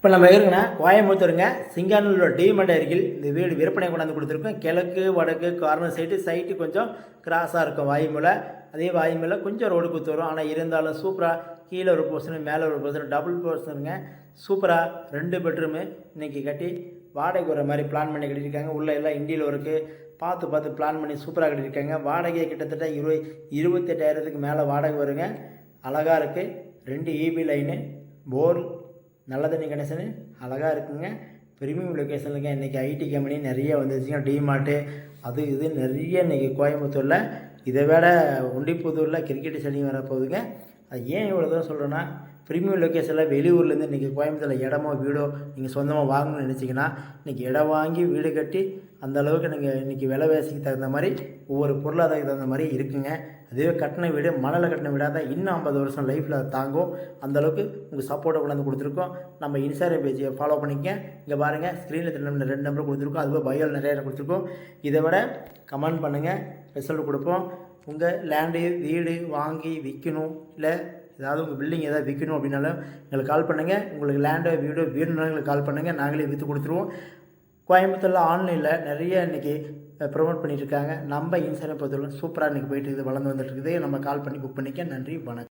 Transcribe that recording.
இப்போ நம்ம இருக்குன்னா கோயம்புத்தூருங்க சிங்கானூரில் டிமண்ட் அருகில் இந்த வீடு விற்பனை கொண்டாந்து கொடுத்துருக்கோம். கிழக்கு வடக்கு கார்னர் சைட்டு கொஞ்சம் கிராஸாக இருக்கும். வாயுமூலை அதே வாயுமூலை கொஞ்சம் ரோடு குத்து வரும். ஆனால் இருந்தாலும் சூப்பராக கீழே ஒரு போர்ஷன் மேலே ஒரு போர்ஷன் டபுள் போர்ஷனுங்க. சூப்பராக 2 பெட்ரூமு இன்றைக்கி கட்டி வாடகை வர மாதிரி பிளான் பண்ணி கட்டியிருக்காங்க. உள்ளே எல்லாம் இண்டியில் ஒர்க்கு பார்த்து பிளான் பண்ணி சூப்பராக கட்டியிருக்காங்க. வாடகை கிட்டத்தட்ட 28,000க்கு மேலே வாடகை வருங்க. அழகாக இருக்குது. 2 EB லைனு, போர், நல்ல தண்ணி கனெக்ஷனு அழகாக இருக்குங்க. ப்ரீமியம் லொக்கேஷனுங்க. இன்றைக்கி ஐடி கம்பெனி நிறைய வந்துருச்சுங்க. டிமார்ட்டு அது இது நிறைய இன்றைக்கி கோயம்புத்தூரில், இதை விட ஒண்டிப்புதூரில் கிரிக்கெட் ஸ்டேடியம் வர போகுதுங்க. அது ஏன் இவ்வளோ தூரம் சொல்கிறேன்னா, ப்ரீமியம் லொக்கேஷனில் வெளியூர்லேருந்து இன்றைக்கி கோயம்புத்தூரில் இடமோ வீடோ நீங்கள் சொந்தமாக வாங்கணும்னு நினச்சிங்கன்னா இன்றைக்கி இடம் வாங்கி வீடு கட்டி அந்த அளவுக்கு நீங்கள் இன்றைக்கி விலைவாசிக்கு தகுந்த மாதிரி ஒவ்வொரு பொருளாதாரத்துக்கு தகுந்த மாதிரி இருக்குங்க. அதுவே கட்டின வீடு மணலில் கட்டின வீடாக தான் இன்னும் 50 வருஷம் லைஃப்பில் அதை தாங்கும். அந்தளவுக்கு உங்கள் சப்போர்ட்டை கொண்டாந்து கொடுத்துருக்கோம். நம்ம இன்ஸ்டாகிராம் பேஜை ஃபாலோ பண்ணிக்க. இங்கே பாருங்கள், ஸ்க்ரீனில் 2 நம்பர் கொடுத்துருக்கோம். அதுவே பயோவில் நிறைய கொடுத்துருக்கோம். இதை விட கமெண்ட் பண்ணுங்கள், ரிசல்ட் கொடுப்போம். உங்கள் லேண்டு வீடு வாங்கி விற்கணும், இல்லை ஏதாவது உங்கள் பில்டிங் ஏதாவது விற்கணும் அப்படின்னாலும் எங்களுக்கு கால் பண்ணுங்கள். உங்களுக்கு லேண்டோ வீடோ வேணும்னாலும் எங்களுக்கு கால் பண்ணுங்கள், நாங்களே விற்று கொடுத்துருவோம். கோயம்புத்தூரில் ஆன்லைனில் நிறைய இன்றைக்கி ப்ரொமோட் பண்ணிகிட்ருக்காங்க. நம்ம இன்ஸ்டாகிராம் பொறுத்தவரை சூப்பராக இன்றைக்கி போயிட்டு இருக்குது, வளர்ந்து வந்துட்டு இருக்குது. நம்ம கால் பண்ணி புக் பண்ணிக்க. நன்றி, வணக்கம்.